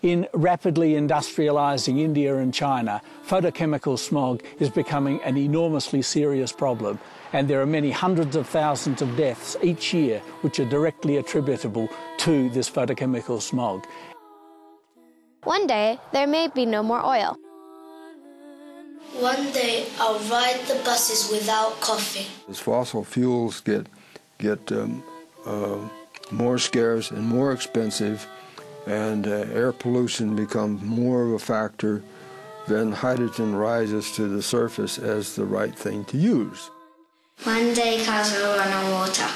In rapidly industrialising India and China, photochemical smog is becoming an enormously serious problem, and there are many hundreds of thousands of deaths each year which are directly attributable to this photochemical smog. One day, there may be no more oil. One day, I'll ride the buses without coffee. As fossil fuels get more scarce and more expensive, and air pollution becomes more of a factor, then hydrogen rises to the surface as the right thing to use. One day cars will run on water.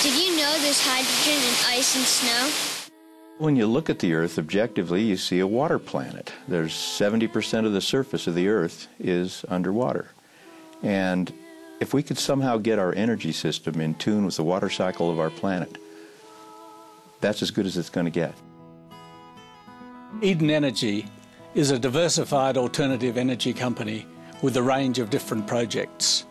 Did you know there's hydrogen in ice and snow? When you look at the Earth objectively, you see a water planet. There's 70% of the surface of the Earth is underwater. And if we could somehow get our energy system in tune with the water cycle of our planet, that's as good as it's going to get. Eden Energy is a diversified alternative energy company with a range of different projects.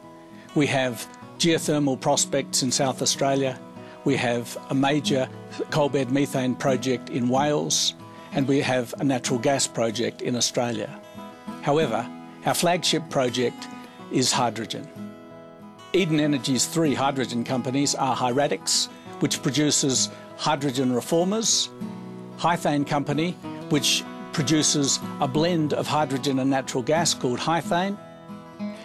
We have geothermal prospects in South Australia, we have a major coal bed methane project in Wales, and we have a natural gas project in Australia. However, our flagship project is hydrogen. Eden Energy's three hydrogen companies are Hyradix, which produces hydrogen reformers, Hythane Company, which produces a blend of hydrogen and natural gas called Hythane,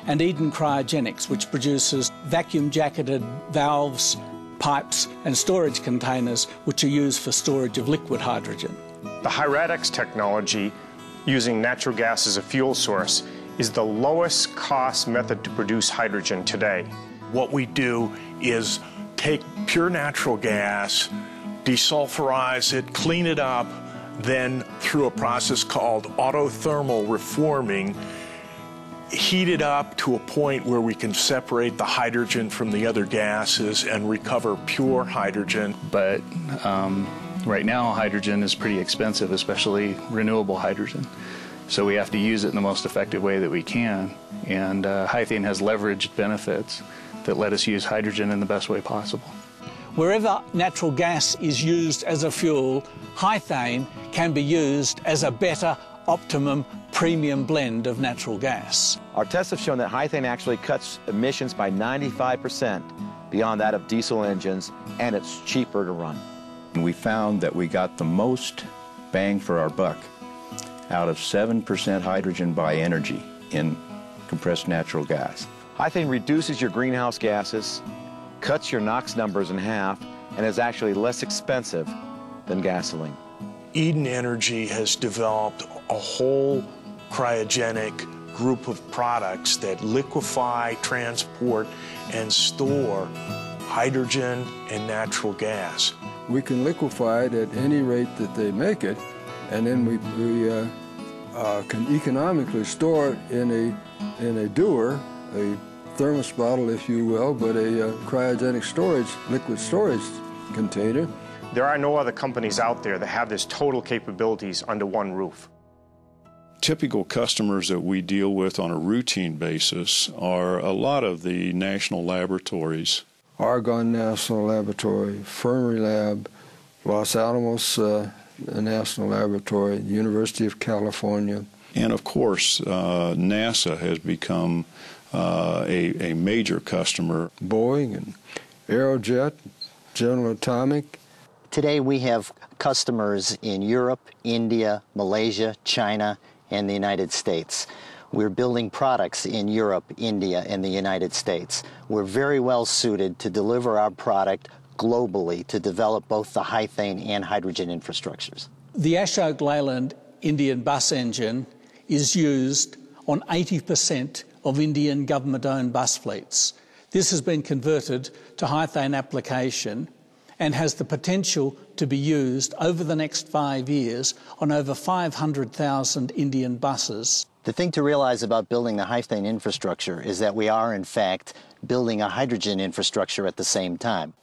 and Eden Cryogenics, which produces vacuum-jacketed valves, pipes and storage containers which are used for storage of liquid hydrogen. The Hyradix technology, using natural gas as a fuel source, is the lowest cost method to produce hydrogen today. What we do is take pure natural gas, desulfurize it, clean it up, then through a process called autothermal reforming, heat it up to a point where we can separate the hydrogen from the other gases and recover pure hydrogen. But right now, hydrogen is pretty expensive, especially renewable hydrogen. So we have to use it in the most effective way that we can. And Hythane has leveraged benefits that let us use hydrogen in the best way possible. Wherever natural gas is used as a fuel, Hythane can be used as a better optimum premium blend of natural gas. Our tests have shown that Hythane actually cuts emissions by 95% beyond that of diesel engines, and it's cheaper to run. And we found that we got the most bang for our buck out of 7% hydrogen by energy in compressed natural gas. Hythane reduces your greenhouse gases, cuts your NOx numbers in half, and is actually less expensive than gasoline. Eden Energy has developed a whole cryogenic group of products that liquefy, transport, and store hydrogen and natural gas. We can liquefy it at any rate that they make it, and then we can economically store it in a dewar, a thermos bottle, if you will, but a cryogenic storage, liquid storage container. There are no other companies out there that have this total capabilities under one roof. Typical customers that we deal with on a routine basis are a lot of the national laboratories. Argonne National Laboratory, Fermilab, Los Alamos National Laboratory, University of California. And of course, NASA has become a major customer. Boeing and Aerojet, General Atomic. Today we have customers in Europe, India, Malaysia, China, and the United States. We're building products in Europe, India, and the United States. We're very well suited to deliver our product globally to develop both the Hythane and hydrogen infrastructures. The Ashok Leyland Indian bus engine is used on 80% of Indian government-owned bus fleets. This has been converted to Hythane application and has the potential to be used over the next 5 years on over 500,000 Indian buses. The thing to realize about building the Hythane infrastructure is that we are, in fact, building a hydrogen infrastructure at the same time.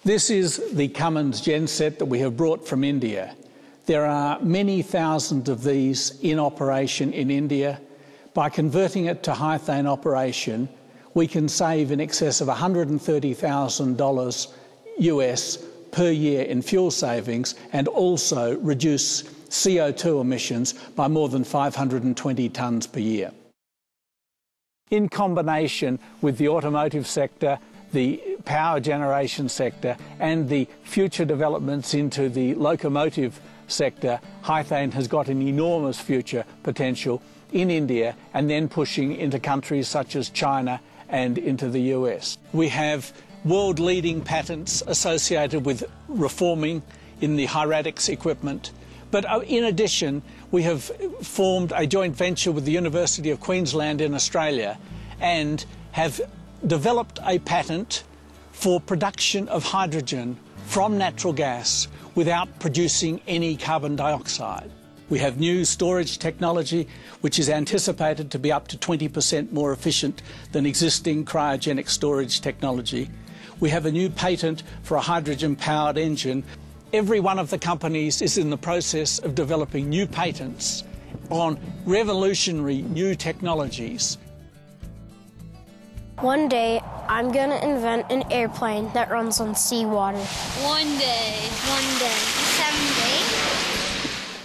This is the Cummins genset that we have brought from India. There are many thousands of these in operation in India. By converting it to Hythane operation, we can save in excess of $130,000 US per year in fuel savings and also reduce CO2 emissions by more than 520 tonnes per year. In combination with the automotive sector, the power generation sector and the future developments into the locomotive sector, Hythane has got an enormous future potential in India and then pushing into countries such as China and into the US. We have world-leading patents associated with reforming in the hydraulics equipment. But in addition, we have formed a joint venture with the University of Queensland in Australia and have developed a patent for production of hydrogen from natural gas without producing any carbon dioxide. We have new storage technology which is anticipated to be up to 20% more efficient than existing cryogenic storage technology. We have a new patent for a hydrogen-powered engine. Every one of the companies is in the process of developing new patents on revolutionary new technologies. One day, I'm going to invent an airplane that runs on seawater. One day. Someday.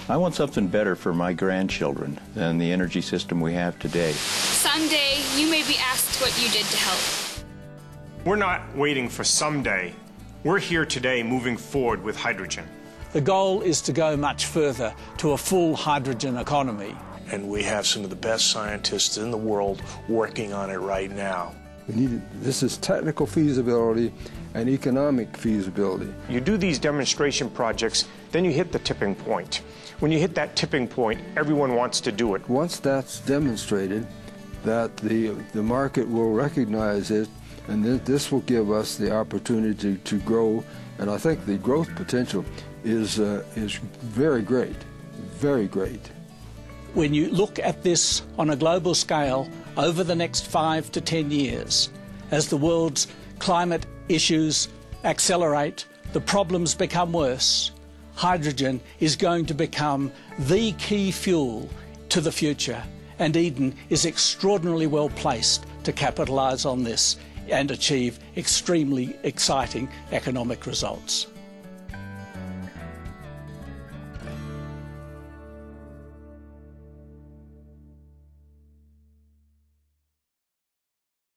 I want something better for my grandchildren than the energy system we have today. Someday, you may be asked what you did to help. We're not waiting for someday. We're here today moving forward with hydrogen. The goal is to go much further to a full hydrogen economy. And we have some of the best scientists in the world working on it right now. This is technical feasibility and economic feasibility. You do these demonstration projects, then you hit the tipping point. When you hit that tipping point, everyone wants to do it. Once that's demonstrated, that the market will recognize it, and this will give us the opportunity to grow. And I think the growth potential is very great, very great. When you look at this on a global scale over the next 5 to 10 years, as the world's climate issues accelerate, the problems become worse, hydrogen is going to become the key fuel to the future, and Eden is extraordinarily well placed to capitalise on this and achieve extremely exciting economic results.